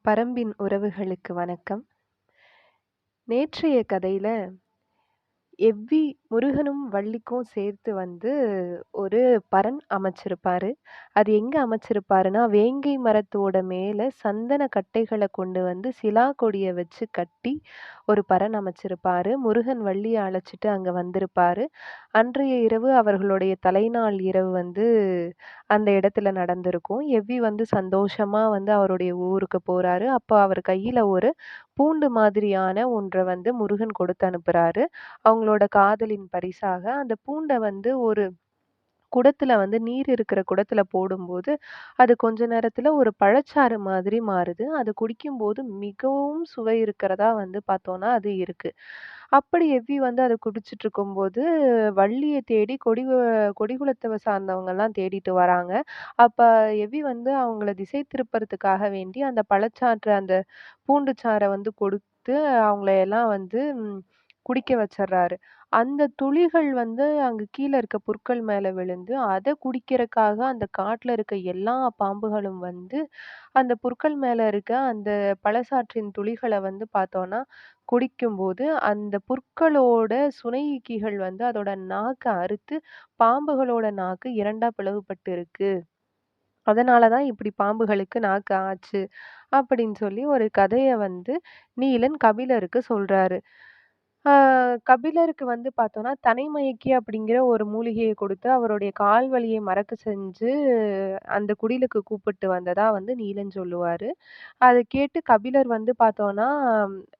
பரம்பின் உறவுகளுக்கு வணக்கம். நேற்றைய கதையில எவ்வி முருகனும் வள்ளிக்கும் சேர்த்து ஒரு பரண் அமைச்சிருப்பாரு. அது எங்க அமைச்சிருப்பாருன்னா, வேங்கை மரத்தோட மேல சந்தன கட்டைகள கொண்டு சிலா கொடிய வச்சு கட்டி ஒரு பரண் அமைச்சிருப்பாரு. முருகன் வள்ளிய அழைச்சுட்டு அங்க வந்திருப்பாரு. அன்றைய இரவு அவர்களுடைய தலைநாள் இரவு அந்த இடத்துல நடந்திருக்கும். எவ்வி சந்தோஷமா அவருடைய ஊருக்கு போறாரு. அப்ப அவர் கையில ஒரு பூண்டு மாதிரியான ஒன்ற முருகன் கொடுத்து அனுப்புறாரு. அவங்களோட காதலின் பரிசாக. அந்த பூண்ட ஒரு குடத்துல நீர் இருக்கிற குடத்துல போடும்போது, அது கொஞ்ச நேரத்துல ஒரு பழச்சாறு மாதிரி மாறுது. அத குடிக்கும்போது மிகவும் சுவை இருக்கிறதா பார்த்தோம்னா, அது இருக்கு. அப்படி எவ்வி அத குடிச்சிட்டுருக்கும்போது, வள்ளிய தேடி கொடிகுலத்தவ சார்ந்தவங்கலாம் தேடிட்டு வராங்க. அப்ப எவ்வி அவங்கள திசை திருப்புறதுக்காக வேண்டி அந்த பழச்சாற்ற அந்த பூண்டு சாற கொடுத்து அவங்கள எல்லாம் குடிக்க வச்சர்றாரு. அந்த துளிகள் அங்க கீழ இருக்க புற்கள் மேல விழுந்து, அத குடிக்கிறக்காக அந்த காட்டுல இருக்க எல்லா பாம்புகளும் அந்த புற்கள் மேல இருக்க அந்த பழச்சாற்றின் துளிகள பார்த்தோம்னா, குடிக்கும்போது அந்த புற்களோட சுனை ஈக்கிகள் அதோட நாக்க அறுத்து, பாம்புகளோட நாக்கு 2ஆ பிளவுபட்டு இருக்கு. அதனால தான் இப்படி பாம்புகளுக்கு நாக்கு ஆச்சு. அப்படின்னு சொல்லி ஒரு கதைய நீலன் கபிலருக்கு சொல்றாரு. ஆ கபிலருக்கு பார்த்தோம்னா, தனைமயக்கி அப்படிங்கிற ஒரு மூலிகைய கொடுத்து அவருடைய கால் வலியை மறக்க செஞ்சு அந்த குடிலுக்கு கூப்பிட்டு வந்ததா நீலன் சொல்லுவாரு. அத கேட்டு கபிலர் பார்த்தோம்னா,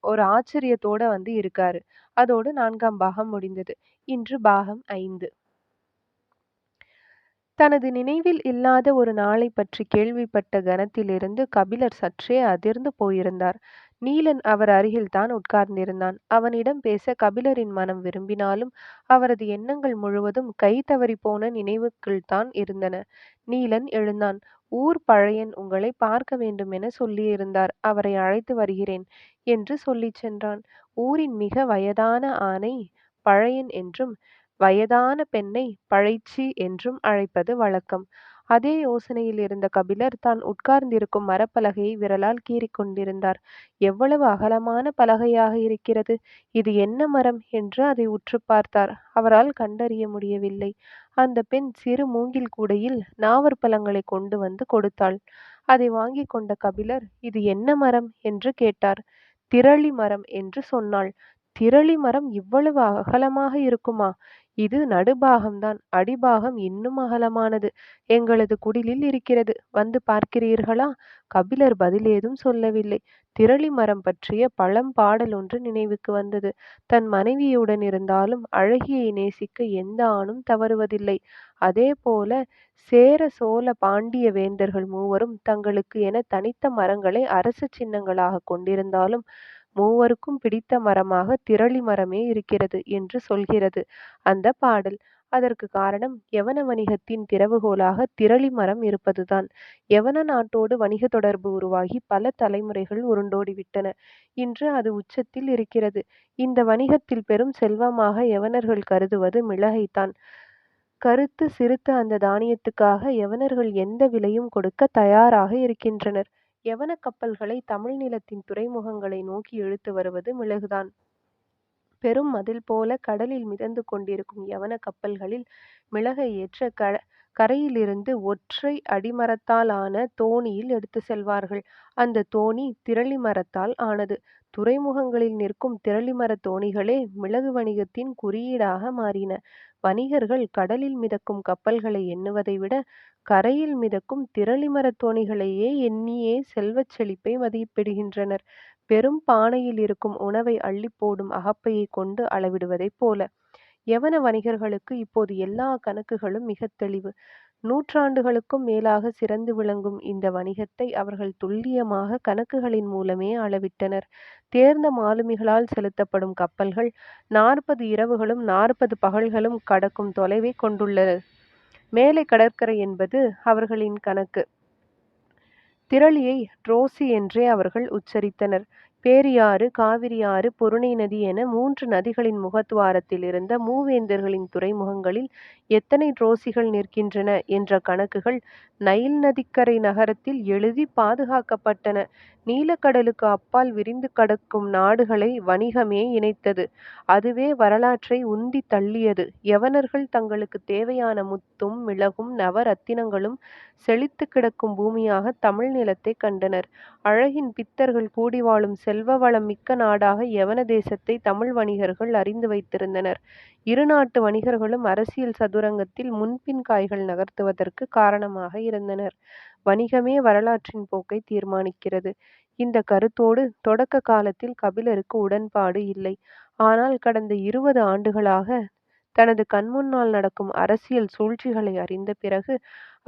ஒரு ஆச்சரியத்தோட இருக்காரு. அதோடு 4ஆம் பாகம் முடிந்தது. இன்று பாகம் 5. தனது நினைவில் இல்லாத ஒரு நாளைப் பற்றி கேள்விப்பட்ட கணத்திலிருந்து கபிலர் சற்றே அதிர்ந்து போயிருந்தார். நீலன் அவர் அருகில்தான் உட்கார்ந்திருந்தான். அவனிடம் பேச கபிலரின் மனம் விரும்பினாலும் அவரது எண்ணங்கள் முழுவதும் கை தவறிப் போன நினைவுகள்தான் இருந்தன. நீலன் எழுந்தான். ஊர் பழையன் உங்களை பார்க்க வேண்டுமென சொல்லியிருந்தார். அவரை அழைத்து வருகிறேன் என்று சொல்லிச் சென்றான். ஊரின் மிக வயதான ஆணை பழையன் என்றும் வயதான பெண்ணை பழைச்சி என்றும் அழைப்பது வழக்கம். அதே யோசனையில் இருந்த கபிலர் தான் உட்கார்ந்திருக்கும் மரப்பலகையை விரலால் கீறிக் கொண்டிருந்தார். எவ்வளவு அகலமான பலகையாக இருக்கிறது! இது என்ன மரம் என்று அதை உற்றுப் பார்த்தார். அவரால் கண்டறிய முடியவில்லை. அந்த பெண் சிறு மூங்கில் கூடையில் நாவற்பழங்களை கொண்டு கொடுத்தாள். அதை வாங்கிக் கொண்ட கபிலர், இது என்ன மரம் என்று கேட்டார். திரளி மரம் என்று சொன்னாள். திரளி மரம் இவ்வளவு அகலமாக இருக்குமா? இது நடுபாகம்தான். அடிபாகம் இன்னும் அகலமானது. எங்களது குடிலில் இருக்கிறது. வந்து பார்க்கிறீர்களா? கபிலர் பதில் ஏதும் சொல்லவில்லை. திரளி மரம் பற்றிய பழம்பாடல் ஒன்று நினைவுக்கு வந்தது. தன் மனைவியுடன் இருந்தாலும் அழகியை நேசிக்க எந்த ஆணும் தவறுவதில்லை. அதேபோல சேர சோழ பாண்டிய வேந்தர்கள் மூவரும் தங்களுக்கு என தனித்த மரங்களை அரச சின்னங்களாக கொண்டிருந்தாலும் மூவருக்கும் பிடித்த மரமாக திரளி மரமே இருக்கிறது என்று சொல்கிறது அந்த பாடல். அதற்கு காரணம் யவன வணிகத்தின் திறவுகோலாக திரளி மரம் இருப்பதுதான். யவன நாட்டோடு வணிக தொடர்பு உருவாகி பல தலைமுறைகள் உருண்டோடிவிட்டன. இன்று அது உச்சத்தில் இருக்கிறது. இந்த வணிகத்தில் பெரும் செல்வமாக யவனர்கள் கருதுவது மிளகைத்தான். கருத்து சிறுத்த அந்த தானியத்துக்காக யவனர்கள் எந்த விலையும் கொடுக்க தயாராக இருக்கின்றனர். யவன கப்பல்களை தமிழ் நிலத்தின் துறைமுகங்களை நோக்கி இழுத்து வருவது மிளகுதான். பெரும் மதில் போல கடலில் மிதந்து கொண்டிருக்கும் யவன கப்பல்களில் மிளகை ஏற்ற கரையிலிருந்து ஒற்றை அடிமரத்தால் ஆன தோணியில் எடுத்து செல்வார்கள். அந்த தோணி திரளி மரத்தால் ஆனது. துறைமுகங்களில் நிற்கும் திரளி மர தோணிகளே மிளகு வணிகத்தின் குறியீடாக மாறின. வணிகர்கள் கடலில் மிதக்கும் கப்பல்களை எண்ணுவதை விட கரையில் மிதக்கும் திரளி மரத் தோணிகளையே எண்ணியே செல்வச் செழிப்பை மதிப்பிடுகின்றனர். பெரும் பானையில் இருக்கும் உணவை அள்ளிப் போடும் அகப்பையைக் கொண்டு அளவிடுவதைப் போல. யவன வணிகர்களுக்கு இப்போது எல்லா கணக்குகளும் மிகத் தெளிவு. நூற்றாண்டுகளுக்கும் மேலாக சிறந்து விளங்கும் இந்த வணிகத்தை அவர்கள் துல்லியமாக கணக்குகளின் மூலமே அளவிட்டனர். தேர்ந்த மாலுமிகளால் செலுத்தப்படும் கப்பல்கள் 40 இரவுகளும் 40 பகல்களும் கடக்கும் தொலைவை கொண்டுள்ளன. மேலை கடற்கரை என்பது அவர்களின் கணக்கு. திரளியை ரோசி என்றே அவர்கள் உச்சரித்தனர். பேரியாறு, காவிரியாறு, பொருணை நதி என 3 நதிகளின் முகத்துவாரத்தில் இருந்த மூவேந்தர்களின் துறைமுகங்களில் எத்தனை ட்ரோசிகள் நிற்கின்றன என்ற கணக்குகள் நைல் நதிக்கரை நகரத்தில் எழுதி பாதுகாக்கப்பட்டன. நீலக்கடலுக்கு அப்பால் விரிந்து கிடக்கும் நாடுகளை வணிகமே இணைத்தது. அதுவே வரலாற்றை உந்தித் தள்ளியது. யவனர்கள் தங்களுக்குத் தேவையான முத்தும் மிளகும் நவரத்தினங்களும் செழித்துக் கிடக்கும் பூமியாகத் தமிழ் நிலத்தைக் கண்டனர். அழகின் பித்தர்கள் கூடி வாழும் செல்வ வளம் மிக்க நாடாக யவன தேசத்தை தமிழ் வணிகர்கள் அறிந்து வைத்திருந்தனர். இரு நாட்டு வணிகர்களும் அரசியல் சதுரங்கத்தில் முன்பின் காய்கள் நகர்த்துவதற்கு காரணமாக இருந்தனர். வணிகமே வரலாற்றின் போக்கை தீர்மானிக்கிறது. இந்த கருத்தோடு தொடக்க காலத்தில் கபிலருக்கு உடன்பாடு இல்லை. ஆனால் கடந்த 20 ஆண்டுகளாக தனது கண்முன்னால் நடக்கும் அரசியல் சூழ்ச்சிகளை அறிந்த பிறகு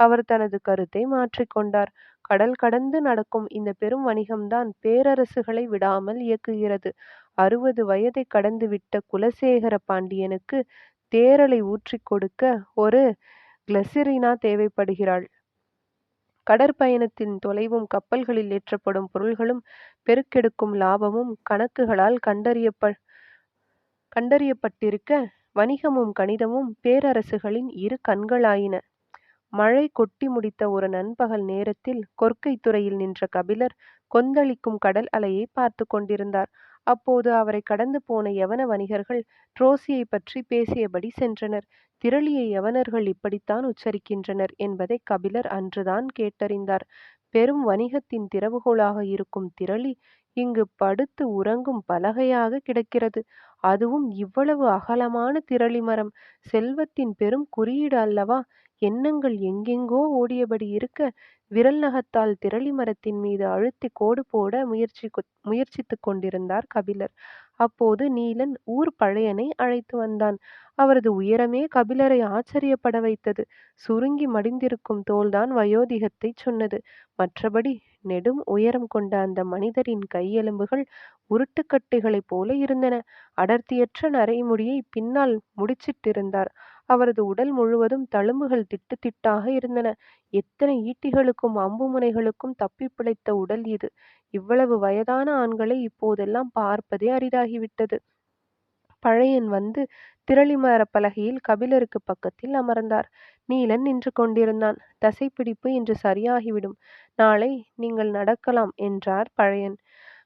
அவர் தனது கருத்தை மாற்றிக்கொண்டார். கடல் கடந்து நடக்கும் இந்த பெரும் வணிகம்தான் பேரரசுகளை விடாமல் இயக்குகிறது. 60 வயதை கடந்துவிட்ட குலசேகர பாண்டியனுக்கு தேரலை ஊற்றிக் கொடுக்க ஒரு கிளெரினா தேவைப்படுகிறாள். கடற்பயணத்தின் தொலைவும் கப்பல்களில் ஏற்றப்படும் பொருள்களும் பெருக்கெடுக்கும் லாபமும் கணக்குகளால் கண்டறியப்பட்டிருக்க வணிகமும் கணிதமும் பேரரசுகளின் இரு கண்களாயின. மழை கொட்டி முடித்த ஒரு நண்பகல் நேரத்தில் கொற்கைத் துறையில் நின்ற கபிலர் கொந்தளிக்கும் கடல் அலையை பார்த்து கொண்டிருந்தார். அப்போது அவரை கடந்து போன யவன வணிகர்கள் ட்ரோசியை பற்றி பேசியபடி சென்றனர். திரளியை யவனர்கள் இப்படித்தான் உச்சரிக்கின்றனர் என்பதை கபிலர் அன்றுதான் கேட்டறிந்தார். பெரும் வணிகத்தின் திறவுகோலாக இருக்கும் திரளி இங்கு படுத்து உறங்கும் பலகையாக கிடக்கிறது. அதுவும் இவ்வளவு அகலமான திரளி மரம் செல்வத்தின் பெரும் குறியீடு அல்லவா? எண்ணங்கள் எங்கெங்கோ ஓடியபடி இருக்க விரல் நகத்தால் திரளி மரத்தின் மீது அழுத்தி கோடு போட முயற்சித்துக் கொண்டிருந்தார் கபிலர். அப்போது நீலன் ஊர் பழையனை அழைத்து வந்தான். அவரது உயரமே கபிலரை ஆச்சரியப்பட வைத்தது. சுருங்கி மடிந்திருக்கும் தோள்தான் வயோதிகத்தைச் சொன்னது. மற்றபடி நெடும் உயரம் கொண்ட அந்த மனிதரின் கையெலும்புகள் உருட்டுக்கட்டைகளைப் போல இருந்தன. அடர்த்தியற்ற நரைமுடியை பின்னால் முடிச்சிட்டிருந்தார். அவரது உடல் முழுவதும் தழும்புகள் திட்டு திட்டாக இருந்தன. எத்தனை ஈட்டிகளுக்கும் அம்பு முனைகளுக்கும் தப்பிப் பிழைத்த உடல் இது! இவ்வளவு வயதான ஆண்களை இப்போதெல்லாம் பார்ப்பதே அரிதாகிவிட்டது. பழையன் வந்து திரளி மரப் பலகையில் கபிலருக்கு பக்கத்தில் அமர்ந்தார். நீலன் நின்று கொண்டிருந்தான். தசைப்பிடிப்பு இன்று சரியாகிவிடும். நாளை நீங்கள் நடக்கலாம் என்றார் பழையன்.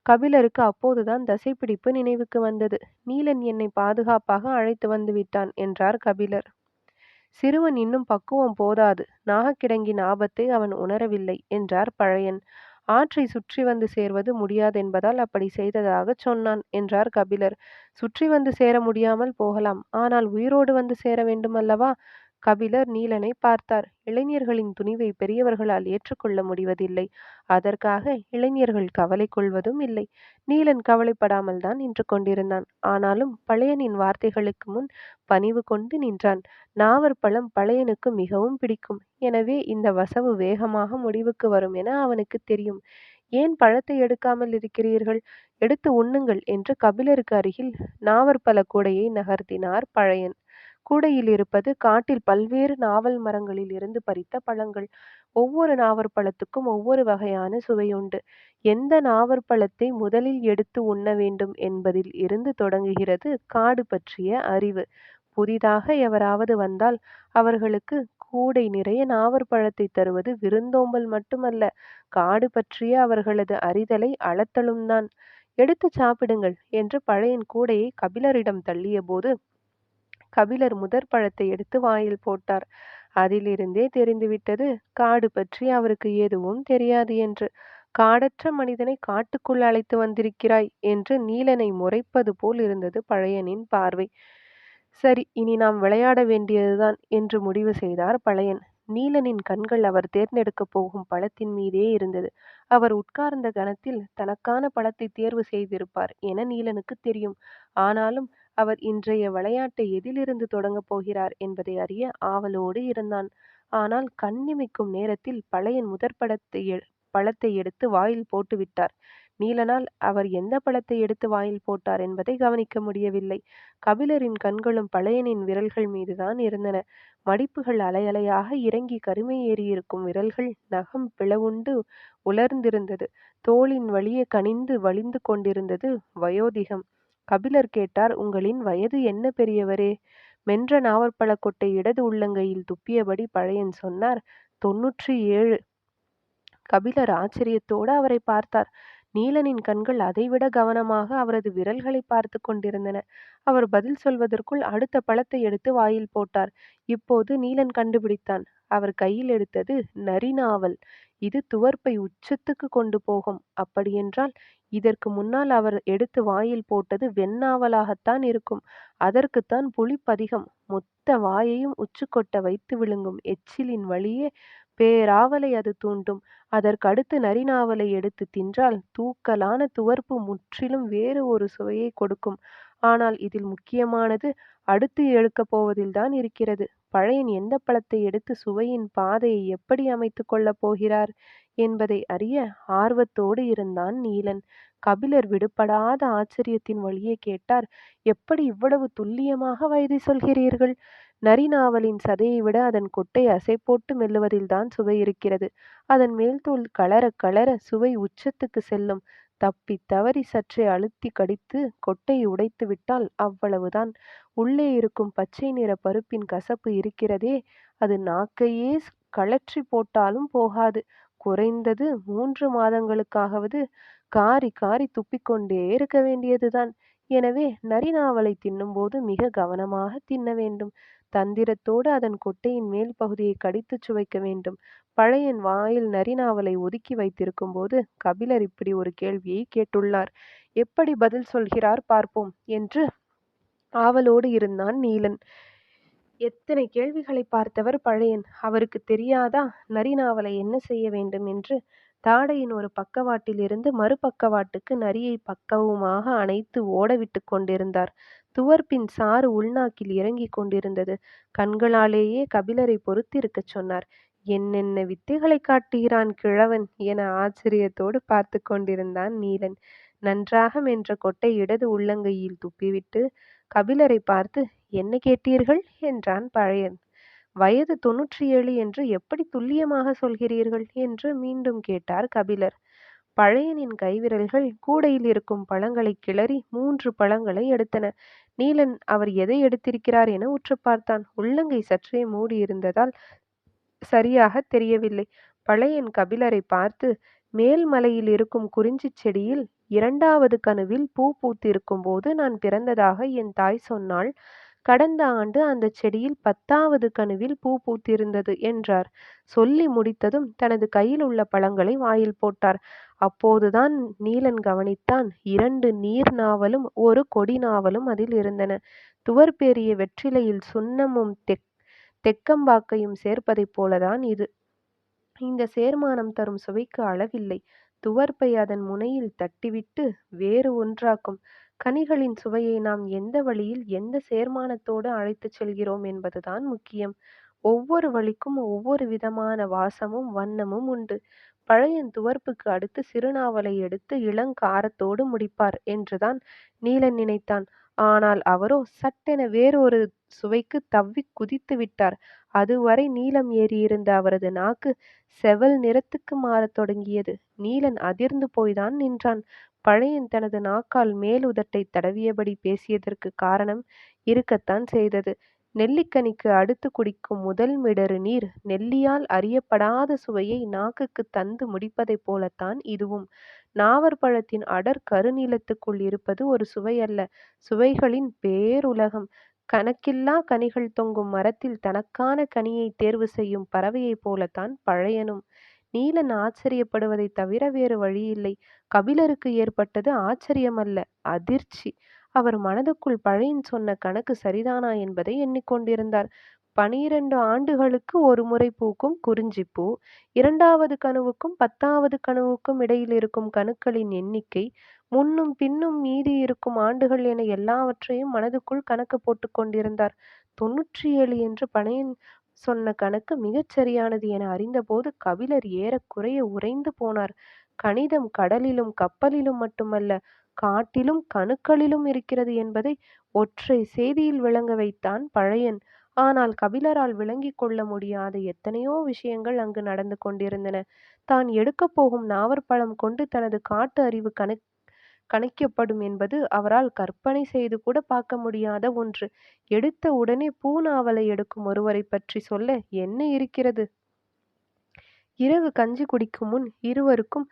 கபிலருக்கு அப்போதுதான் தசைப்பிடிப்பு நினைவுக்கு வந்தது. நீலன் என்னை பாதுகாப்பாக அழைத்து வந்து விட்டான் என்றார் கபிலர். சிறுவன் இன்னும் பக்குவம் போதாது. நாகக்கிடங்கின் ஆபத்தை அவன் உணரவில்லை என்றார் பழையன். ஆற்றை சுற்றி வந்து சேர்வது முடியாதென்பதால் அப்படி செய்ததாகச் சொன்னான் என்றார் கபிலர். சுற்றி வந்து சேர முடியாமல் போகலாம். ஆனால் உயிரோடு வந்து சேர வேண்டுமல்லவா? கபிலர் நீலனை பார்த்தார். இளைஞர்களின் துணிவை பெரியவர்களால் ஏற்றுக்கொள்ள முடிவதில்லை. அதற்காக இளைஞர்கள் கவலை கொள்வதும் இல்லை. நீலன் கவலைப்படாமல் தான் நின்று கொண்டிருந்தான். ஆனாலும் பழையனின் வார்த்தைகளுக்கு முன் பணிவு கொண்டு நின்றான். நாவற்பழம் பழையனுக்கு மிகவும் பிடிக்கும். எனவே இந்த வசவு வேகமாக முடிவுக்கு வரும் என அவனுக்கு தெரியும். ஏன் பழத்தை எடுக்காமல் இருக்கிறீர்கள்? எடுத்து உண்ணுங்கள் என்று கபிலருக்கு அருகில் நாவற்பழ கூடையை நகர்த்தினார் பழையன். கூடையில் இருப்பது காட்டில் பல்வேறு நாவல் மரங்களில் இருந்து பறித்த பழங்கள். ஒவ்வொரு நாவற்பழத்துக்கும் ஒவ்வொரு வகையான சுவையுண்டு. எந்த நாவற்பழத்தை முதலில் எடுத்து உண்ண வேண்டும் என்பதில் இருந்து தொடங்குகிறது காடு பற்றிய அறிவு. புதிதாக எவராவது வந்தால் அவர்களுக்கு கூடை நிறைய நாவற்பழத்தை தருவது விருந்தோம்பல் மட்டுமல்ல, காடு பற்றிய அவர்களது அறிதலை அளத்தலும் தான். எடுத்து சாப்பிடுங்கள் என்று பழையன் கூடையை கபிலரிடம் தள்ளிய போது கபிலர் முதற் பழத்தை எடுத்து வாயில் போட்டார். அதிலிருந்தே தெரிந்துவிட்டது காடு பற்றி அவருக்கு எதுவும் தெரியாது என்று. காடற்ற மனிதனை காட்டுக்குள் அழைத்து வந்திருக்கிறாய் என்று நீலனை முறைப்பது போல் இருந்தது பழையனின் பார்வை. சரி, இனி நாம் விளையாட வேண்டியதுதான் என்று முடிவு செய்தார் பழையன். நீலனின் கண்கள் அவர் தேர்ந்தெடுக்கப் போகும் பழத்தின் மீதே இருந்தது. அவர் உட்கார்ந்த கணத்தில் தனக்கான பழத்தை தேர்வு செய்திருப்பார் என நீலனுக்கு தெரியும். ஆனாலும் அவர் இன்றைய விளையாட்டை எதிலிருந்து தொடங்கப் போகிறார் என்பதை அறிய ஆவலோடு இருந்தான். ஆனால் கண்ணிமைக்கும் நேரத்தில் பழையன் முதற் பழத்தை எடுத்து வாயில் போட்டுவிட்டார். நீலனால் அவர் எந்த பழத்தை எடுத்து வாயில் போட்டார் என்பதை கவனிக்க முடியவில்லை. கபிலரின் கண்களும் பழையனின் விரல்கள் மீதுதான் இருந்தன. மடிப்புகள் அலையலையாக இறங்கி கருமை ஏறியிருக்கும் விரல்கள் நகம் பிளவுண்டு உலர்ந்திருந்தது. தோளின் வழியே கனிந்து வழிந்து கொண்டிருந்தது வயோதிகம். கபிலர் கேட்டார், உங்களின் வயது என்ன பெரியவரே? மென்ற நாவற்பழக் கொட்டை இடது உள்ளங்கையில் துப்பியபடி பழையன் சொன்னார், 97. கபிலர் ஆச்சரியத்தோடு அவரை பார்த்தார். நீலனின் கண்கள் அதைவிட கவனமாக அவரது விரல்களை பார்த்து கொண்டிருந்தன. அவர் பதில் சொல்வதற்குள் அடுத்த பழத்தை எடுத்து வாயில் போட்டார். இப்போது நீலன் கண்டுபிடித்தான். அவர் கையில் எடுத்தது நரிநாவல். இது துவர்ப்பை உச்சத்துக்கு கொண்டு போகும். அப்படியென்றால் இதற்கு முன்னால் அவர் எடுத்து வாயில் போட்டது வெண்ணாவலாகத்தான் இருக்கும். அதற்குத்தான் புளிப்பதிகம். மொத்த வாயையும் உச்சுக்கொட்ட வைத்து விழுங்கும் எச்சிலின் வழியே பேராவலை அது தூண்டும். அதற்கடுத்து நரிநாவலை எடுத்து தின்றால் தூக்கலான துவர்ப்பு முற்றிலும் வேறு ஒரு சுவையை கொடுக்கும். ஆனால் இதில் முக்கியமானது அடுத்து எடுக்கப் போவதில்தான் இருக்கிறது. பழையன் எந்த பழத்தை எடுத்து சுவையின் பாதையை எப்படி அமைத்துக் கொள்ளப் போகிறார் என்பதை அறிய ஆர்வத்தோடு இருந்தான் நீலன். கபிலர் விடுபடாத ஆச்சரியத்தின் வழியே கேட்டார், எப்படி இவ்வளவு துல்லியமாக வயதை சொல்கிறீர்கள்? நரிநாவலின் சதையை விட அதன் கொட்டை அசை போட்டு மெல்லுவதில்தான் சுவை இருக்கிறது. அதன் மேல்தோல் கலர கலர சுவை உச்சத்துக்கு செல்லும். தப்பி தவறி சற்றே அழுத்தி கடித்து கொட்டையை உடைத்து விட்டால் அவ்வளவுதான். உள்ளே இருக்கும் பச்சை நிற பருப்பின் கசப்பு இருக்கிறதே, அது நாக்கையே கழற்றி போட்டாலும் போகாது. குறைந்தது 3 மாதங்களுக்காகவது காரி காரி துப்பிக்கொண்டே இருக்க வேண்டியதுதான். எனவே நரிநாவலை தின்னும்போது மிக கவனமாக தின்ன வேண்டும். தந்திரத்தோடு அதன் கொட்டையின் மேல் பகுதியை கடித்துச் சுவைக்க வேண்டும். பழையன் வாயில் நரிநாவலை ஒதுக்கி வைத்திருக்கும் போது கபிலர் இப்படி ஒரு கேள்வியை கேட்டுள்ளார். எப்படி பதில் சொல்கிறார் பார்ப்போம் என்று ஆவலோடு இருந்தான் நீலன். எத்தனை கேள்விகளை பார்த்தவர் பழையன். அவருக்கு தெரியாதா நரிநாவலை என்ன செய்ய வேண்டும் என்று? தாடையின் ஒரு பக்கவாட்டிலிருந்து மறுபக்கவாட்டுக்கு நரியை பக்கவுமாக அணைத்து ஓடவிட்டு கொண்டிருந்தார். துவர்ப்பின் சாறு உள்நாக்கில் இறங்கிக் கொண்டிருந்தது. கண்களாலேயே கபிலரை பொறுத்திருக்கச் சொன்னார். என்னென்ன வித்தைகளை காட்டுகிறான் கிழவன் என ஆச்சரியத்தோடு பார்த்து கொண்டிருந்தான் நீலன். நன்றாக மென்ற கொட்டை இடது உள்ளங்கையில் துப்பிவிட்டு கபிலரை பார்த்து, என்ன கேட்டீர்கள் என்றான் பழையன். வயது 97 என்று எப்படி துல்லியமாக சொல்கிறீர்கள் என்று மீண்டும் கேட்டார் கபிலர். பழையனின் கைவிரல்கள் கூடையில் இருக்கும் பழங்களை கிளறி 3 பழங்களை எடுத்தன. நீலன் அவர் எதை எடுத்திருக்கிறார் என உற்று பார்த்தான். உள்ளங்கை சற்றே மூடியிருந்ததால் சரியாக தெரியவில்லை. பழையன் கபிலரை பார்த்து, மேல் மலையில் இருக்கும் குறிஞ்சிச் செடியில் 2வது கணுவில் பூ பூத்திருக்கும் போது நான் பிறந்ததாக என் தாய் சொன்னாள். கடந்த ஆண்டு அந்த செடியில் 10வது கணுவில் பூ பூத்திருந்தது என்றார். சொல்லி முடித்ததும் தனது கையில் உள்ள பழங்களை வாயில் போட்டார். அப்போதுதான் நீலன் கவனித்தான், 2 நீர் நாவலும் 1 கொடி நாவலும் அதில் இருந்தன. துவர்ப்பேறிய வெற்றிலையில் சுண்ணமும் தெக்கம்பாக்கையும் சேர்ப்பதைப் போலதான் இது. இந்த சேர்மானம் தரும் சுவைக்கு அளவில்லை. துவர்ப்பை அதன் முனையில் தட்டிவிட்டு வேறு ஒன்றாக்கும். கனிகளின் சுவையை நாம் எந்த வழியில் எந்த சேர்மானத்தோடு அழைத்துச் செல்கிறோம் என்பதுதான் முக்கியம். ஒவ்வொரு வழிக்கும் ஒவ்வொரு விதமான வாசமும் வண்ணமும் உண்டு. பழையன் துவர்ப்புக்கு அடுத்து சிறுநாவலை எடுத்து இளங்காரத்தோடு முடிப்பார் என்றுதான் நீலன் நினைத்தான். ஆனால் அவரோ சட்டென வேறொரு சுவைக்கு தவ்விக் குதித்து விட்டார். அதுவரை நீலம் ஏறியிருந்த அவரது நாக்கு செவல் நிறத்துக்கு மாறத் தொடங்கியது. நீலன் அதிர்ந்து போய்தான் நின்றான். பழையன் தனது நாக்கால் மேல் உதட்டை தடவியபடி பேசியதற்கு காரணம் இருக்கத்தான் செய்தது. நெல்லிக்கனிக்கு அடுத்து குடிக்கும் முதல் மிடறு நீர் நெல்லியால் அறியப்படாத சுவையை நாக்குக்கு தந்து முடிப்பதைப் போலத்தான் இதுவும். நாவற்பழத்தின் அடர் கருநீலத்துக்குள் இருப்பது ஒரு சுவை அல்ல, சுவைகளின் பேருலகம். கணக்கில்லா கனிகள் தொங்கும் மரத்தில் தனக்கான கனியை தேர்வு செய்யும் பறவையைப் போலத்தான் பழையனும். நீலன் ஆச்சரியப்படுவதைத் தவிர வேறு வழியில்லை. கபிலருக்கு ஏற்பட்டது ஆச்சரியமல்ல, அதிர்ச்சி. அவர் மனதுக்குள் பழையன் சொன்ன கணக்கு சரிதானா என்பதை எண்ணிக்கொண்டிருந்தார். 12 ஆண்டுகளுக்கு ஒரு முறை பூக்கும் குறிஞ்சிப்பூ, 2வது கணுவுக்கும் 10வது கணுவுக்கும் இடையில் இருக்கும் கணுக்களின் எண்ணிக்கை, முன்னும் பின்னும் மீதி இருக்கும் ஆண்டுகள் என எல்லாவற்றையும் மனதுக்குள் கணக்கு போட்டுக் கொண்டிருந்தார். 97 என்று பழையன் சொன்ன கணக்கு மிகச் சரியானது என அறிந்தபோது கபிலர் ஏறக்குறைய உறைந்து போனார். கணிதம் கடலிலும் கப்பலிலும் மட்டுமல்ல, காட்டிலும் கணுக்களிலும் இருக்கிறது என்பதை ஒற்றை செய்தியில் விளங்க வைத்தான் பழையன். ஆனால் கபிலரால் விளங்கிக் கொள்ள முடியாத எத்தனையோ விஷயங்கள் அங்கு நடந்து கொண்டிருந்தன. தான் எடுக்கப் போகும் நாவற்பழம் கொண்டு தனது காட்டு அறிவு கணிக்கப்படும் என்பது அவரால் கற்பனை செய்து கூட பார்க்க முடியாத ஒன்று. எடுத்த உடனே பூநாவலை எடுக்கும் ஒருவரைப் பற்றி சொல்ல என்ன இருக்கிறது? இரவு கஞ்சி குடிக்கும் முன் இருவருக்கும்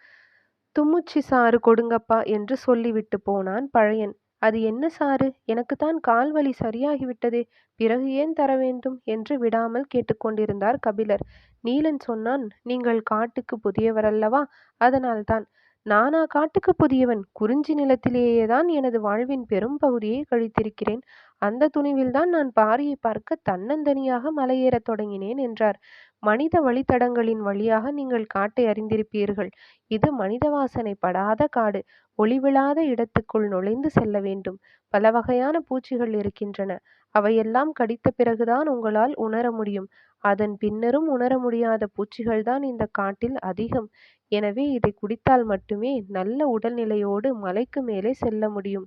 தும்முச்சி சாறு கொடுங்கப்பா என்று சொல்லிவிட்டு போனான் பழையன். அது என்ன சாறு? எனக்குத்தான் கால்வலி சரியாகிவிட்டதே, பிறகு ஏன் தர வேண்டும் என்று விடாமல் கேட்டுக்கொண்டிருந்தார் கபிலர். நீலன் சொன்னான், நீங்கள் காட்டுக்கு புதியவரல்லவா, அதனால்தான். நானா காட்டுக்கு புதியவன்? குறிஞ்சி நிலத்திலேயேதான் எனது வாழ்வின் பெரும் பகுதியை கழித்திருக்கிறேன். அந்த துணிவில்தான் நான் பாரியை பார்க்க தன்னந்தனியாக மலையேறத் தொடங்கினேன் என்றார். மனித வழித்தடங்களின் வழியாக நீங்கள் காட்டை அறிந்திருப்பீர்கள். இது மனித வாசனை படாத காடு. ஒளிவிழாத இடத்துக்குள் நுழைந்து செல்ல வேண்டும். பல வகையான பூச்சிகள் இருக்கின்றன. அவையெல்லாம் கடித்த பிறகுதான் உங்களால் உணர முடியும். அதன் பின்னரும் உணர முடியாத பூச்சிகள்தான் இந்த காட்டில் அதிகம். எனவே இதை குடித்தால் மட்டுமே நல்ல உடல்நிலையோடு மலைக்கு மேலே செல்ல முடியும்.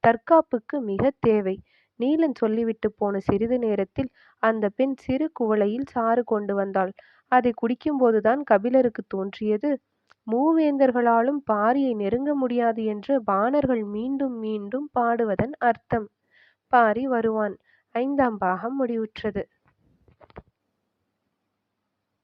தற்காப்புக்கு மிக தேவை. நீலன் சொல்லிவிட்டு போன சிறிது நேரத்தில் அந்த பெண் சிறு குவளையில் சாறு கொண்டு வந்தாள். அதை குடிக்கும்போதுதான் கபிலருக்கு தோன்றியது, மூவேந்தர்களாலும் பாரியை நெருங்க முடியாது என்று பாணர்கள் மீண்டும் மீண்டும் பாடுவதன் அர்த்தம். பாரி வருவான். 5ஆம் பாகம் முடிவுற்றது.